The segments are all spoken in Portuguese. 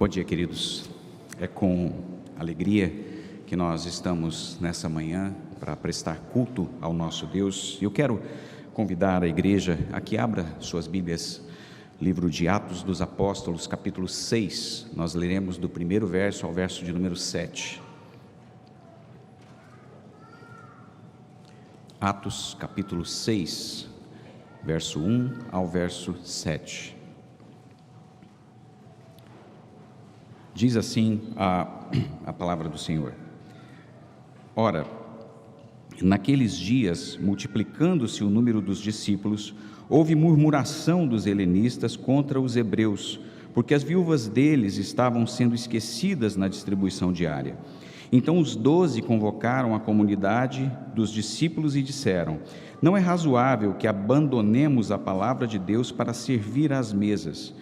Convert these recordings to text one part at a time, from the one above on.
Bom dia, queridos. É com alegria que nós estamos nessa manhã para prestar culto ao nosso Deus. Eu quero convidar a igreja a que abra suas Bíblias, livro de Atos dos Apóstolos, capítulo 6. Nós leremos do primeiro verso ao verso de número 7. Atos, capítulo 6, verso 1 ao verso 7. Diz assim a palavra do Senhor: Ora, naqueles dias, multiplicando-se o número dos discípulos, houve murmuração dos helenistas contra os hebreus, porque as viúvas deles estavam sendo esquecidas na distribuição diária. Então os 12 convocaram a comunidade dos discípulos e disseram: Não é razoável que abandonemos a palavra de Deus para servir às mesas.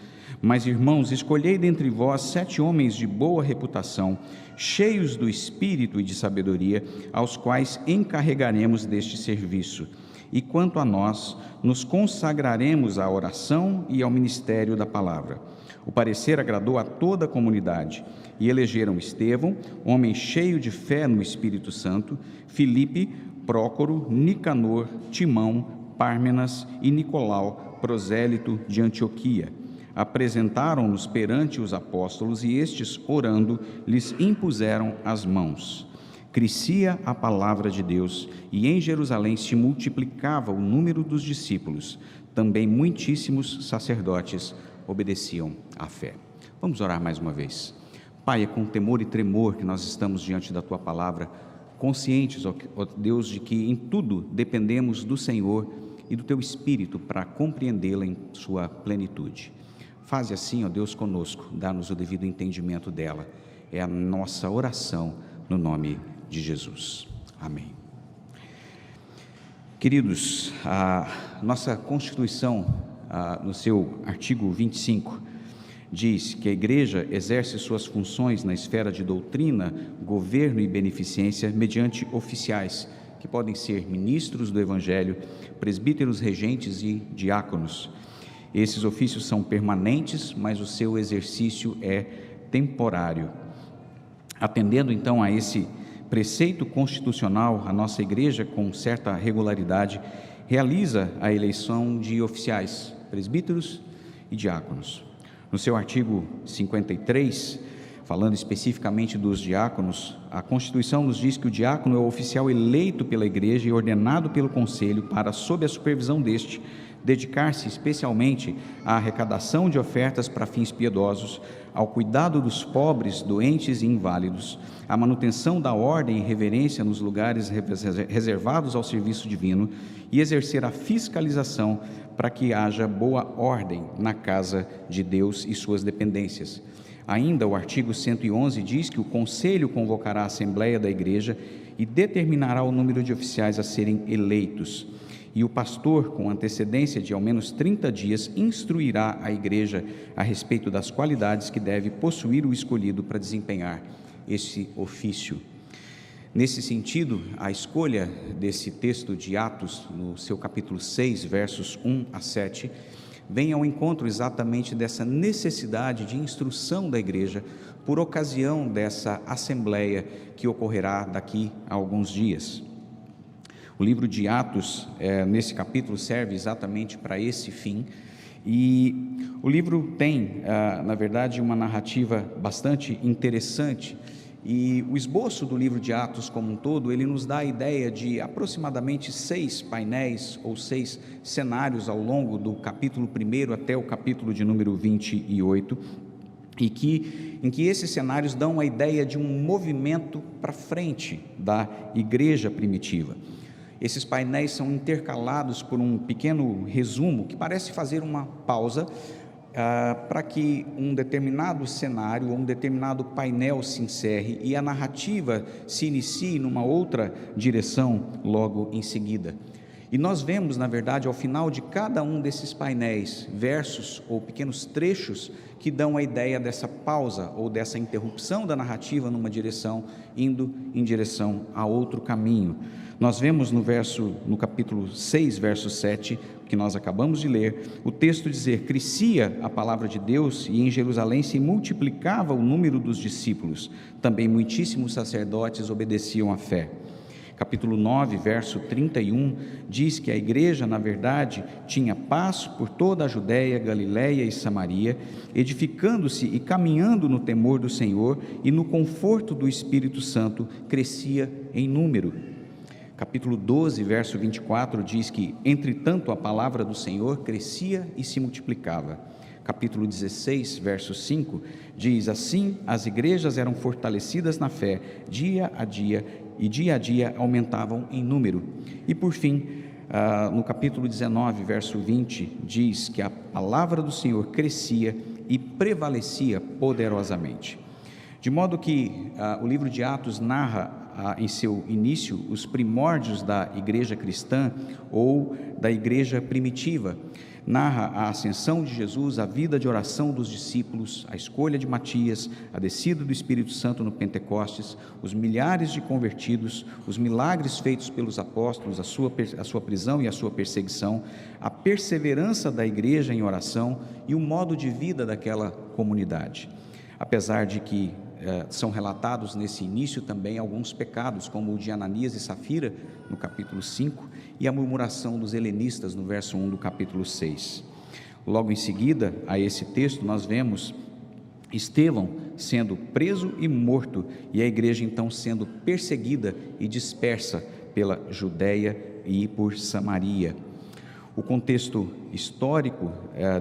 Mas, irmãos, escolhei dentre vós 7 homens de boa reputação, cheios do Espírito e de sabedoria, aos quais encarregaremos deste serviço. E quanto a nós, nos consagraremos à oração e ao ministério da palavra. O parecer agradou a toda a comunidade, e elegeram Estevão, homem cheio de fé no Espírito Santo, Filipe, Prócoro, Nicanor, Timão, Pármenas e Nicolau, prosélito de Antioquia. Apresentaram-nos perante os apóstolos e estes, orando, lhes impuseram as mãos. Crescia a palavra de Deus e em Jerusalém se multiplicava o número dos discípulos. Também muitíssimos sacerdotes obedeciam à fé. Vamos orar mais uma vez. Pai, é com temor e tremor que nós estamos diante da Tua palavra, conscientes, ó Deus, de que em tudo dependemos do Senhor e do Teu Espírito para compreendê-la em sua plenitude. Faze assim, ó Deus, conosco, dá-nos o devido entendimento dela. É a nossa oração no nome de Jesus. Amém. Queridos, a nossa Constituição, no seu artigo 25, diz que a igreja exerce suas funções na esfera de doutrina, governo e beneficência mediante oficiais, que podem ser ministros do Evangelho, presbíteros regentes e diáconos. Esses ofícios são permanentes, mas o seu exercício é temporário. Atendendo então a esse preceito constitucional, a nossa igreja, com certa regularidade, realiza a eleição de oficiais, presbíteros e diáconos. No seu artigo 53, falando especificamente dos diáconos, a Constituição nos diz que o diácono é o oficial eleito pela igreja e ordenado pelo conselho para, sob a supervisão deste, dedicar-se especialmente à arrecadação de ofertas para fins piedosos, ao cuidado dos pobres, doentes e inválidos, à manutenção da ordem e reverência nos lugares reservados ao serviço divino e exercer a fiscalização para que haja boa ordem na casa de Deus e suas dependências. Ainda o artigo 111 diz que o conselho convocará a assembleia da igreja e determinará o número de oficiais a serem eleitos. E o pastor, com antecedência de ao menos 30 dias, instruirá a igreja a respeito das qualidades que deve possuir o escolhido para desempenhar esse ofício. Nesse sentido, a escolha desse texto de Atos, no seu capítulo 6, versos 1 a 7, vem ao encontro exatamente dessa necessidade de instrução da igreja por ocasião dessa assembleia que ocorrerá daqui a alguns dias. O livro de Atos, nesse capítulo, serve exatamente para esse fim, e o livro tem, na verdade, uma narrativa bastante interessante, e o esboço do livro de Atos como um todo, ele nos dá a ideia de aproximadamente 6 painéis ou 6 cenários ao longo do capítulo 1 até o capítulo de número 28, em que esses cenários dão a ideia de um movimento para frente da igreja primitiva. Esses painéis são intercalados por um pequeno resumo que parece fazer uma pausa para que um determinado cenário ou um determinado painel se encerre e a narrativa se inicie numa outra direção logo em seguida. E nós vemos, na verdade, ao final de cada um desses painéis, versos ou pequenos trechos que dão a ideia dessa pausa ou dessa interrupção da narrativa numa direção, indo em direção a outro caminho. Nós vemos no capítulo 6, verso 7, que nós acabamos de ler, o texto dizer: crescia a palavra de Deus e em Jerusalém se multiplicava o número dos discípulos, também muitíssimos sacerdotes obedeciam à fé. Capítulo 9, verso 31, diz que a igreja, na verdade, tinha paz por toda a Judéia, Galiléia e Samaria, edificando-se e caminhando no temor do Senhor e no conforto do Espírito Santo, crescia em número. Capítulo 12, verso 24, diz que, entretanto, a palavra do Senhor crescia e se multiplicava. Capítulo 16, verso 5, diz: assim as igrejas eram fortalecidas na fé, dia a dia aumentavam em número. E por fim, no capítulo 19, verso 20, diz que a palavra do Senhor crescia e prevalecia poderosamente. De modo que o livro de Atos narra em seu início os primórdios da igreja cristã ou da igreja primitiva. Narra a ascensão de Jesus, a vida de oração dos discípulos, a escolha de Matias, a descida do Espírito Santo no Pentecostes, os milhares de convertidos, os milagres feitos pelos apóstolos, a sua prisão e a sua perseguição, a perseverança da igreja em oração e o modo de vida daquela comunidade. Apesar de que são relatados nesse início também alguns pecados, como o de Ananias e Safira, no capítulo 5, e a murmuração dos helenistas, no verso 1 do capítulo 6. Logo em seguida a esse texto, nós vemos Estevão sendo preso e morto, e a igreja então sendo perseguida e dispersa pela Judéia e por Samaria. O contexto histórico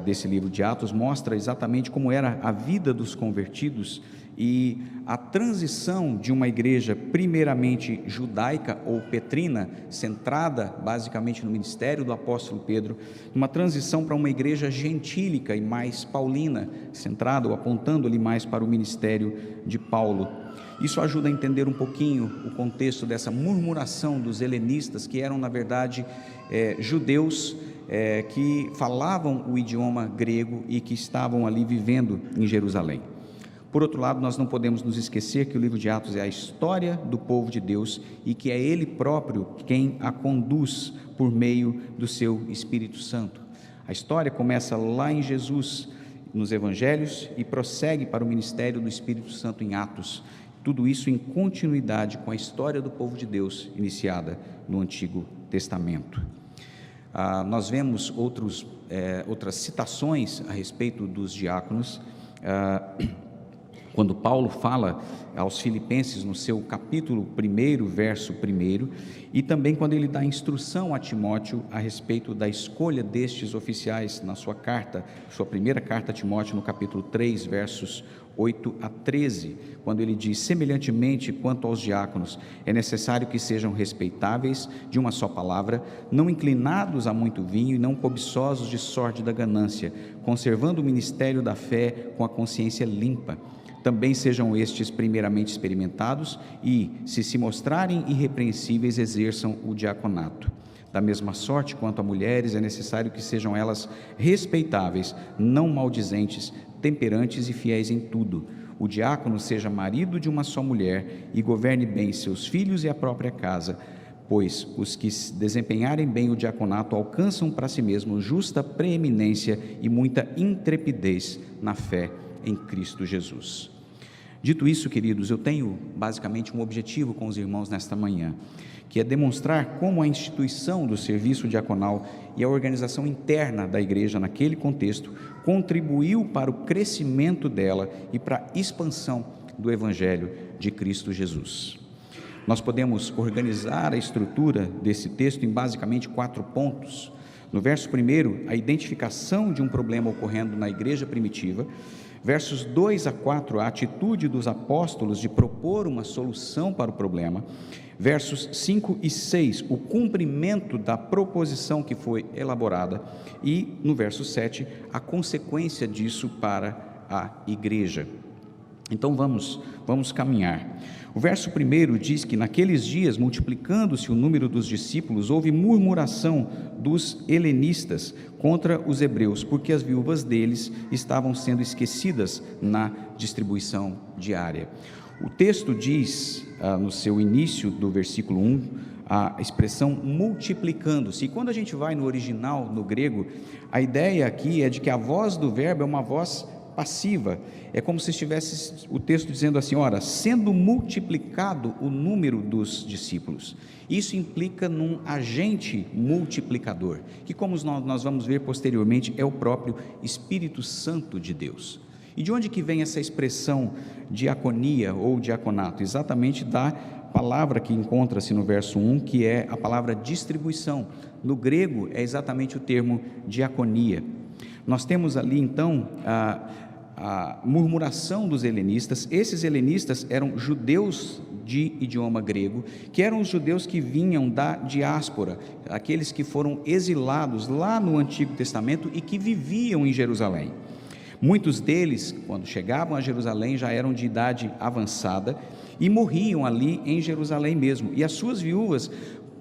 desse livro de Atos mostra exatamente como era a vida dos convertidos e a transição de uma igreja primeiramente judaica ou petrina, centrada basicamente no ministério do apóstolo Pedro, uma transição para uma igreja gentílica e mais paulina, centrada ou apontando ali mais para o ministério de Paulo. Isso ajuda a entender um pouquinho o contexto dessa murmuração dos helenistas, que eram na verdade judeus que falavam o idioma grego e que estavam ali vivendo em Jerusalém. Por outro lado, nós não podemos nos esquecer que o livro de Atos é a história do povo de Deus e que é Ele próprio quem a conduz por meio do seu Espírito Santo. A história começa lá em Jesus, nos Evangelhos, e prossegue para o ministério do Espírito Santo em Atos. Tudo isso em continuidade com a história do povo de Deus, iniciada no Antigo Testamento. Nós vemos outras citações a respeito dos diáconos, quando Paulo fala aos Filipenses no seu capítulo 1, verso 1, e também quando ele dá instrução a Timóteo a respeito da escolha destes oficiais na sua primeira carta a Timóteo, no capítulo 3, versos 8 a 13, quando ele diz: semelhantemente quanto aos diáconos, é necessário que sejam respeitáveis, de uma só palavra, não inclinados a muito vinho e não cobiçosos de sorte da ganância, conservando o ministério da fé com a consciência limpa. Também sejam estes primeiramente experimentados e, se mostrarem irrepreensíveis, exerçam o diaconato. Da mesma sorte, quanto a mulheres, é necessário que sejam elas respeitáveis, não maldizentes, temperantes e fiéis em tudo. O diácono seja marido de uma só mulher e governe bem seus filhos e a própria casa, pois os que desempenharem bem o diaconato alcançam para si mesmos justa preeminência e muita intrepidez na fé em Cristo Jesus. Dito isso, queridos, eu tenho basicamente um objetivo com os irmãos nesta manhã, que é demonstrar como a instituição do serviço diaconal e a organização interna da igreja naquele contexto contribuiu para o crescimento dela e para a expansão do Evangelho de Cristo Jesus. Nós podemos organizar a estrutura desse texto em basicamente 4 pontos. No verso 1, a identificação de um problema ocorrendo na igreja primitiva. Versos 2 a 4, a atitude dos apóstolos de propor uma solução para o problema. Versos 5 e 6, o cumprimento da proposição que foi elaborada. E no verso 7, a consequência disso para a igreja. Então vamos caminhar. O verso 1 diz que naqueles dias, multiplicando-se o número dos discípulos, houve murmuração dos helenistas contra os hebreus, porque as viúvas deles estavam sendo esquecidas na distribuição diária. O texto diz, no seu início do versículo 1, a expressão multiplicando-se. E quando a gente vai no original, no grego, a ideia aqui é de que a voz do verbo é uma voz passiva. É como se estivesse o texto dizendo assim: ora, sendo multiplicado o número dos discípulos. Isso implica num agente multiplicador, que, como nós vamos ver posteriormente, é o próprio Espírito Santo de Deus. E de onde que vem essa expressão diaconia ou diaconato? Exatamente da palavra que encontra-se no verso 1, que é a palavra distribuição. No grego é exatamente o termo diaconia. Nós temos ali então a murmuração dos helenistas. Esses helenistas eram judeus de idioma grego, que eram os judeus que vinham da diáspora, aqueles que foram exilados lá no Antigo Testamento e que viviam em Jerusalém. Muitos deles, quando chegavam a Jerusalém, já eram de idade avançada e morriam ali em Jerusalém mesmo. E as suas viúvas,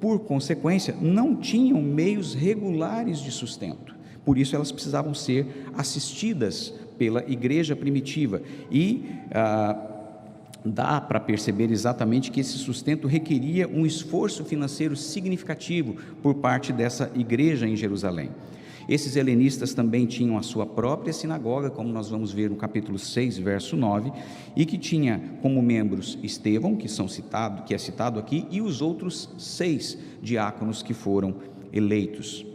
por consequência, não tinham meios regulares de sustento. Por isso elas precisavam ser assistidas pela igreja primitiva. E dá para perceber exatamente que esse sustento requeria um esforço financeiro significativo por parte dessa igreja em Jerusalém. Esses helenistas também tinham a sua própria sinagoga, como nós vamos ver no capítulo 6, verso 9, e que tinha como membros Estevão, que é citado aqui, e os outros 6 diáconos que foram eleitos.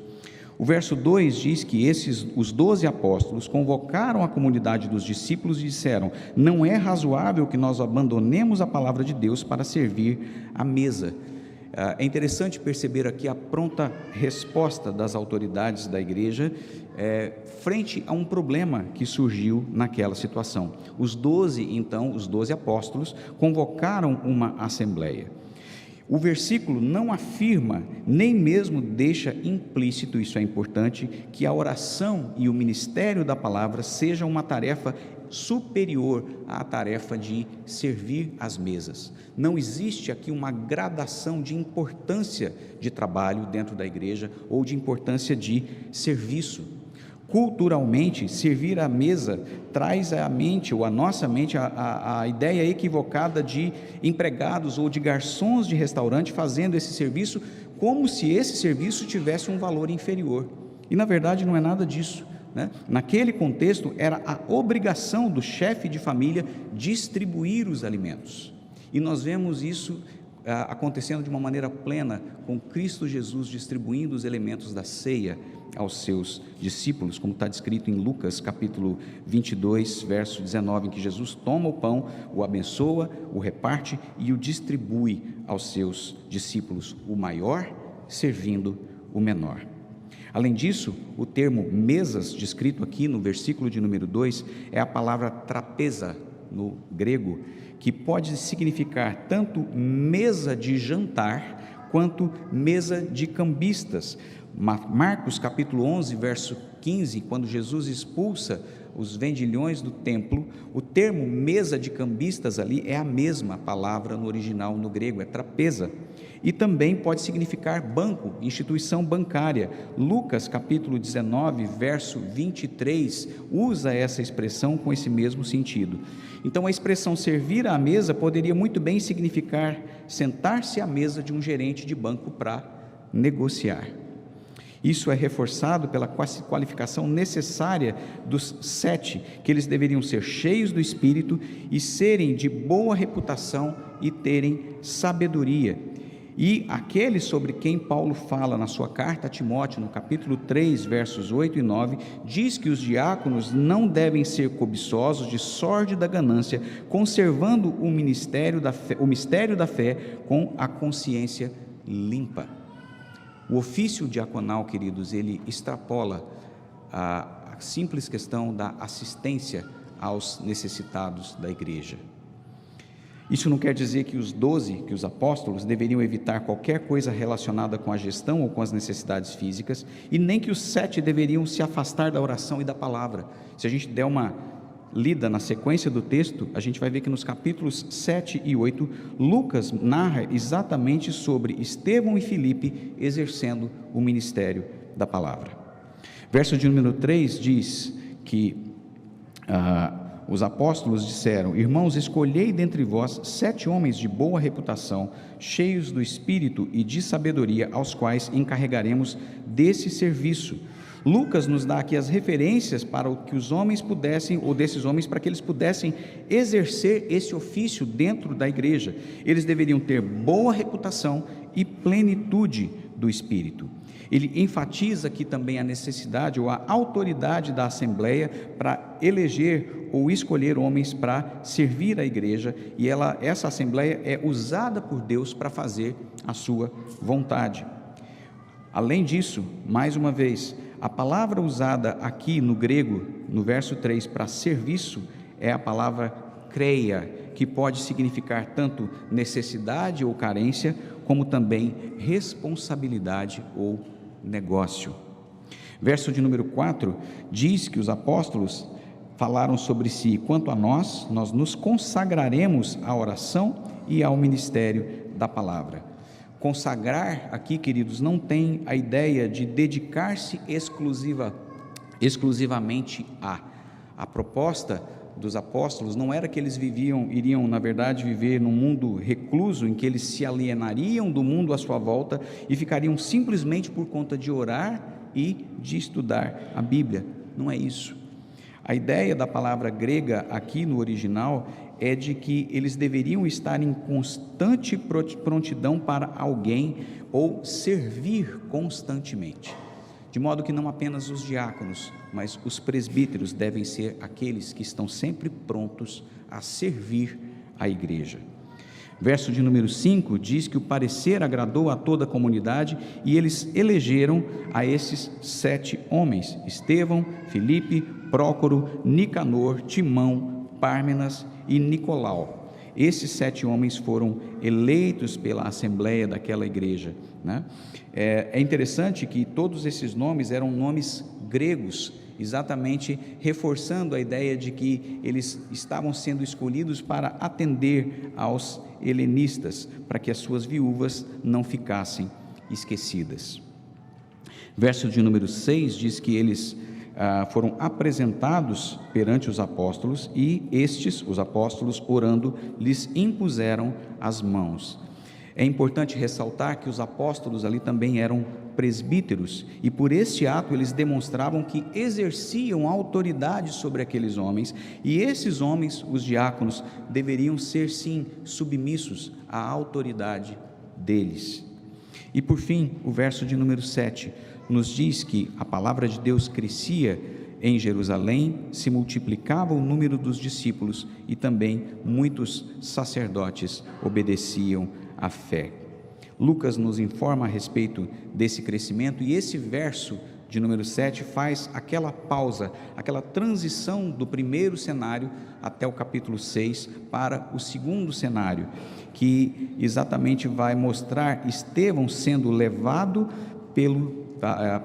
O verso 2 diz que os 12 apóstolos convocaram a comunidade dos discípulos e disseram: não é razoável que nós abandonemos a palavra de Deus para servir à mesa. É interessante perceber aqui a pronta resposta das autoridades da igreja frente a um problema que surgiu naquela situação. Os 12 apóstolos convocaram uma assembleia. O versículo não afirma, nem mesmo deixa implícito, isso é importante, que a oração e o ministério da palavra seja uma tarefa superior à tarefa de servir às mesas. Não existe aqui uma gradação de importância de trabalho dentro da igreja ou de importância de serviço. Culturalmente, servir à mesa traz à mente, ou à nossa mente, a ideia equivocada de empregados ou de garçons de restaurante fazendo esse serviço, como se esse serviço tivesse um valor inferior. E na verdade não é nada disso, né? Naquele contexto era a obrigação do chefe de família distribuir os alimentos. E nós vemos isso acontecendo de uma maneira plena com Cristo Jesus distribuindo os elementos da ceia aos seus discípulos, como está descrito em Lucas capítulo 22, verso 19, em que Jesus toma o pão, o abençoa, o reparte e o distribui aos seus discípulos, o maior servindo o menor. Além disso, o termo mesas, descrito aqui no versículo de número 2, é a palavra trapeza no grego, que pode significar tanto mesa de jantar, quanto mesa de cambistas. Marcos capítulo 11, verso 15, quando Jesus expulsa os vendilhões do templo, o termo mesa de cambistas ali é a mesma palavra no original no grego, é trapeza, e também pode significar banco, instituição bancária. Lucas capítulo 19, verso 23, usa essa expressão com esse mesmo sentido. Então a expressão servir à mesa poderia muito bem significar sentar-se à mesa de um gerente de banco para negociar. Isso é reforçado pela qualificação necessária dos 7, que eles deveriam ser cheios do Espírito e serem de boa reputação e terem sabedoria. E aqueles sobre quem Paulo fala na sua carta a Timóteo, no capítulo 3, versos 8 e 9, diz que os diáconos não devem ser cobiçosos de sórdida ganância, conservando o mistério da fé com a consciência limpa. O ofício diaconal, queridos, ele extrapola a simples questão da assistência aos necessitados da igreja. Isso não quer dizer que os apóstolos deveriam evitar qualquer coisa relacionada com a gestão ou com as necessidades físicas, e nem que os 7 deveriam se afastar da oração e da palavra. Se a gente der uma lida na sequência do texto, a gente vai ver que nos capítulos 7 e 8, Lucas narra exatamente sobre Estevão e Filipe exercendo o ministério da palavra. Verso de número 3 diz que os apóstolos disseram: irmãos, escolhei dentre vós 7 homens de boa reputação, cheios do Espírito e de sabedoria, aos quais encarregaremos desse serviço. Lucas nos dá aqui as referências para o que os homens pudessem, ou desses homens, para que eles pudessem exercer esse ofício dentro da igreja. Eles deveriam ter boa reputação e plenitude do Espírito. Ele enfatiza aqui também a necessidade ou a autoridade da Assembleia para eleger ou escolher homens para servir a igreja, e essa Assembleia é usada por Deus para fazer a sua vontade. Além disso, mais uma vez, a palavra usada aqui no grego, no verso 3, para serviço, é a palavra kreia, que pode significar tanto necessidade ou carência, como também responsabilidade ou negócio. Verso de número 4 diz que os apóstolos falaram sobre si: quanto a nós nos consagraremos à oração e ao ministério da palavra. Consagrar aqui, queridos, não tem a ideia de dedicar-se exclusivamente a proposta dos apóstolos não era que eles iriam na verdade viver num mundo recluso, em que eles se alienariam do mundo à sua volta e ficariam simplesmente por conta de orar e de estudar a Bíblia. Não é isso. A ideia da palavra grega aqui no original é de que eles deveriam estar em constante prontidão para alguém ou servir constantemente, de modo que não apenas os diáconos, mas os presbíteros devem ser aqueles que estão sempre prontos a servir a igreja. Verso de número 5 diz que o parecer agradou a toda a comunidade e eles elegeram a esses 7 homens: Estevão, Filipe, Prócoro, Nicanor, Timão, Pármenas e Nicolau. Esses 7 homens foram eleitos pela assembleia daquela igreja, né? É interessante que todos esses nomes eram nomes gregos, exatamente reforçando a ideia de que eles estavam sendo escolhidos para atender aos helenistas, para que as suas viúvas não ficassem esquecidas. Verso de número 6 diz que eles foram apresentados perante os apóstolos e estes, os apóstolos, orando, lhes impuseram as mãos. É importante ressaltar que os apóstolos ali também eram presbíteros e por este ato eles demonstravam que exerciam autoridade sobre aqueles homens, e esses homens, os diáconos, deveriam ser sim submissos à autoridade deles. E por fim, o verso de número 7 nos diz que a palavra de Deus crescia em Jerusalém, se multiplicava o número dos discípulos e também muitos sacerdotes obedeciam à fé. Lucas nos informa a respeito desse crescimento, e esse verso de número 7 faz aquela pausa, aquela transição do primeiro cenário até o capítulo 6 para o segundo cenário, que exatamente vai mostrar Estevão sendo levado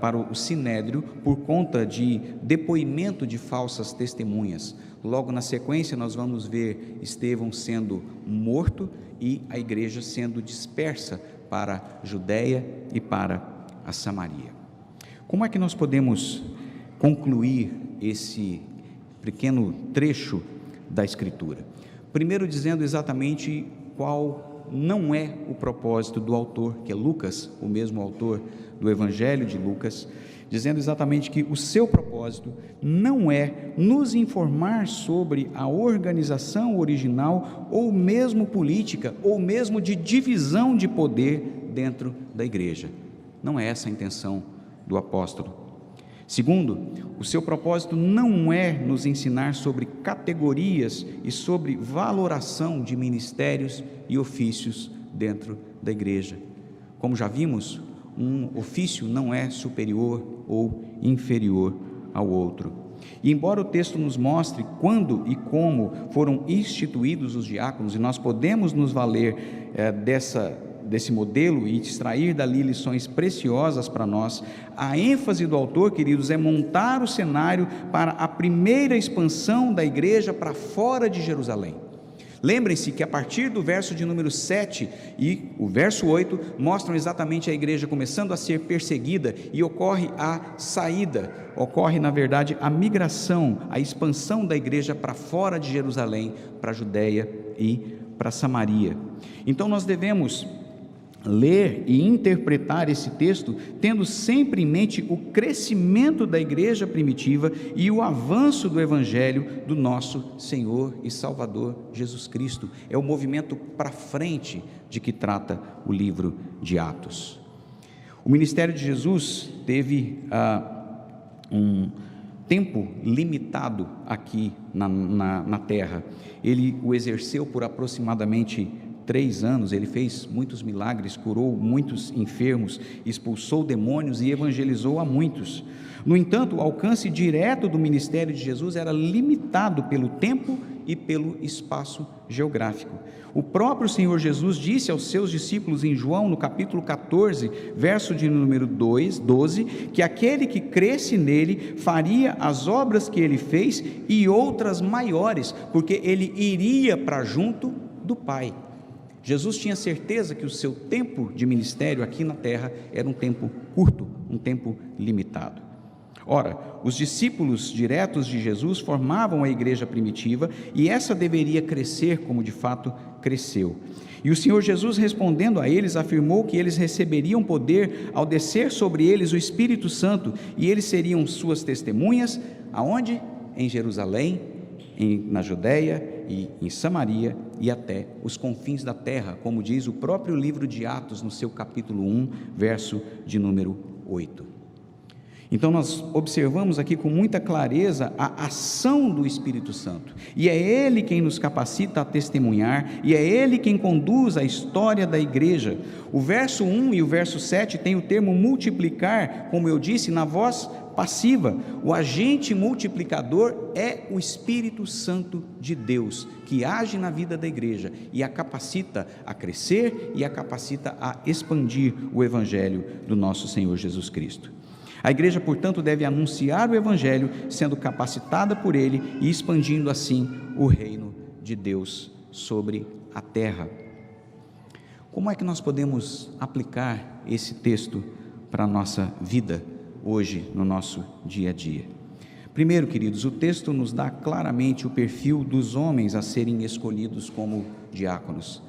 para o sinédrio por conta de depoimento de falsas testemunhas. Logo na sequência nós vamos ver Estevão sendo morto e a igreja sendo dispersa para a Judéia e para a Samaria. Como é que nós podemos concluir esse pequeno trecho da Escritura? Primeiro, dizendo exatamente qual não é o propósito do autor, que é Lucas, o mesmo autor do Evangelho de Lucas, dizendo exatamente que o seu propósito não é nos informar sobre a organização original, ou mesmo política, ou mesmo de divisão de poder dentro da igreja. Não é essa a intenção do apóstolo. Segundo, o seu propósito não é nos ensinar sobre categorias e sobre valoração de ministérios e ofícios dentro da igreja. Como já vimos, um ofício não é superior ou inferior ao outro. E embora o texto nos mostre quando e como foram instituídos os diáconos, e nós podemos nos valer desse modelo e extrair dali lições preciosas para nós, a ênfase do autor, queridos, é montar o cenário para a primeira expansão da igreja para fora de Jerusalém. Lembrem-se que a partir do verso de número 7 e o verso 8 mostram exatamente a igreja começando a ser perseguida e ocorre a saída, ocorre na verdade a migração, a expansão da igreja para fora de Jerusalém, para a Judéia e para Samaria. Então nós devemos ler e interpretar esse texto tendo sempre em mente o crescimento da igreja primitiva e o avanço do evangelho do nosso Senhor e Salvador Jesus Cristo. É o movimento para frente de que trata o livro de Atos. O ministério de Jesus teve um tempo limitado aqui na terra. Ele o exerceu por aproximadamente 3 anos, ele fez muitos milagres, curou muitos enfermos, expulsou demônios e evangelizou a muitos. No entanto, o alcance direto do ministério de Jesus era limitado pelo tempo e pelo espaço geográfico. O próprio Senhor Jesus disse aos seus discípulos em João, no capítulo 14, verso de número 12, que aquele que cresce nele faria as obras que ele fez e outras maiores, porque ele iria para junto do Pai. Jesus tinha certeza que o seu tempo de ministério aqui na terra era um tempo curto, um tempo limitado. Ora, os discípulos diretos de Jesus formavam a igreja primitiva e essa deveria crescer como de fato cresceu. E o Senhor Jesus, respondendo a eles, afirmou que eles receberiam poder ao descer sobre eles o Espírito Santo e eles seriam suas testemunhas, aonde? Em Jerusalém, na Judéia e em Samaria e até os confins da terra, como diz o próprio livro de Atos no seu capítulo 1, verso de número 8. Então nós observamos aqui com muita clareza a ação do Espírito Santo, e é Ele quem nos capacita a testemunhar, e é Ele quem conduz a história da igreja. O verso 1 e o verso 7 tem o termo multiplicar, como eu disse, na voz passiva. O agente multiplicador é o Espírito Santo de Deus, que age na vida da igreja e a capacita a crescer e a capacita a expandir o evangelho do nosso Senhor Jesus Cristo. A igreja, portanto, deve anunciar o evangelho, sendo capacitada por ele e expandindo assim o reino de Deus sobre a terra. Como é que nós podemos aplicar esse texto para a nossa vida hoje, no nosso dia a dia? Primeiro, queridos, o texto nos dá claramente o perfil dos homens a serem escolhidos como diáconos.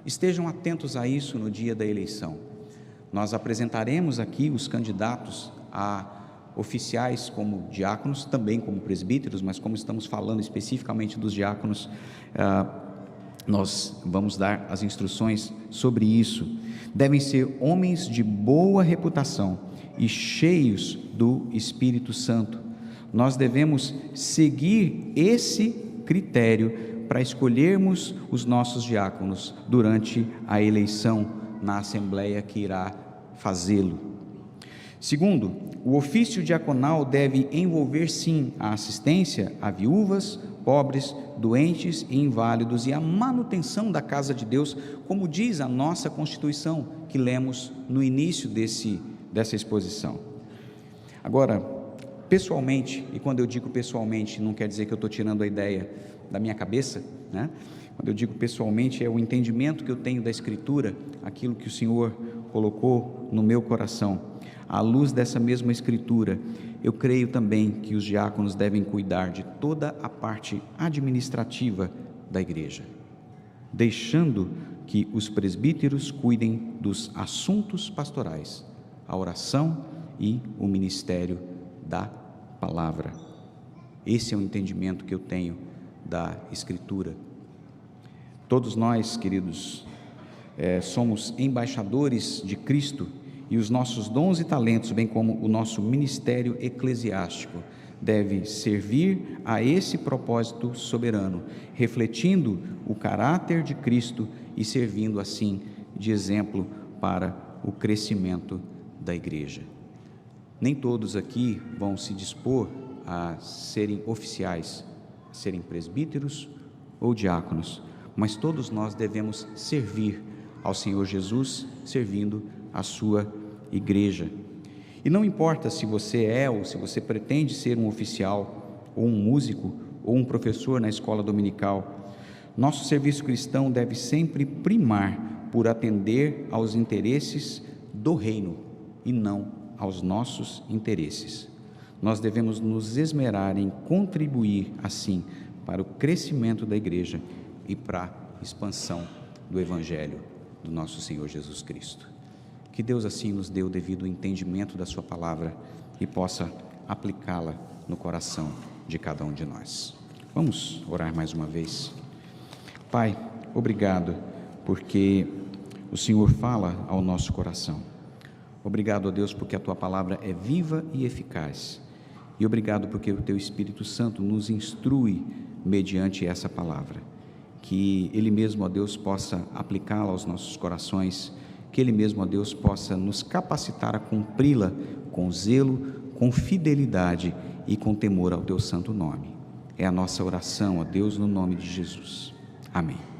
Estejam atentos a isso no dia da eleição. Nós apresentaremos aqui os candidatos a oficiais como diáconos, também como presbíteros, mas como estamos falando especificamente dos diáconos, nós vamos dar as instruções sobre isso. Devem ser homens de boa reputação e cheios do Espírito Santo. Nós devemos seguir esse critério para escolhermos os nossos diáconos durante a eleição na assembleia que irá fazê-lo. Segundo, o ofício diaconal deve envolver sim a assistência a viúvas, pobres, doentes e inválidos e a manutenção da casa de Deus, como diz a nossa Constituição, que lemos no início dessa exposição. Agora, pessoalmente, e quando eu digo pessoalmente, não quer dizer que eu estou tirando a ideia da minha cabeça, né? Quando eu digo pessoalmente, é o entendimento que eu tenho da Escritura, aquilo que o Senhor colocou no meu coração. À luz dessa mesma Escritura, eu creio também que os diáconos devem cuidar de toda a parte administrativa da igreja, deixando que os presbíteros cuidem dos assuntos pastorais, a oração e o ministério da palavra. Esse é o entendimento que eu tenho da Escritura. Todos nós, queridos, somos embaixadores de Cristo, e os nossos dons e talentos, bem como o nosso ministério eclesiástico, deve servir a esse propósito soberano, refletindo o caráter de Cristo e servindo assim de exemplo para o crescimento da igreja. Nem todos aqui vão se dispor a serem oficiais, a serem presbíteros ou diáconos, mas todos nós devemos servir ao Senhor Jesus, servindo a sua igreja. E não importa se você é ou se você pretende ser um oficial, ou um músico, ou um professor na escola dominical, nosso serviço cristão deve sempre primar por atender aos interesses do reino e não aos nossos interesses. Nós devemos nos esmerar em contribuir, assim, para o crescimento da igreja e para a expansão do Evangelho do nosso Senhor Jesus Cristo. Que Deus assim nos dê o devido entendimento da sua palavra e possa aplicá-la no coração de cada um de nós. Vamos orar mais uma vez. Pai, obrigado porque o Senhor fala ao nosso coração. Obrigado, ó Deus, porque a tua palavra é viva e eficaz. E obrigado porque o teu Espírito Santo nos instrui mediante essa palavra. Que Ele mesmo, ó Deus, possa aplicá-la aos nossos corações, que Ele mesmo, ó Deus, possa nos capacitar a cumpri-la com zelo, com fidelidade e com temor ao teu santo nome. É a nossa oração, ó Deus, no nome de Jesus. Amém.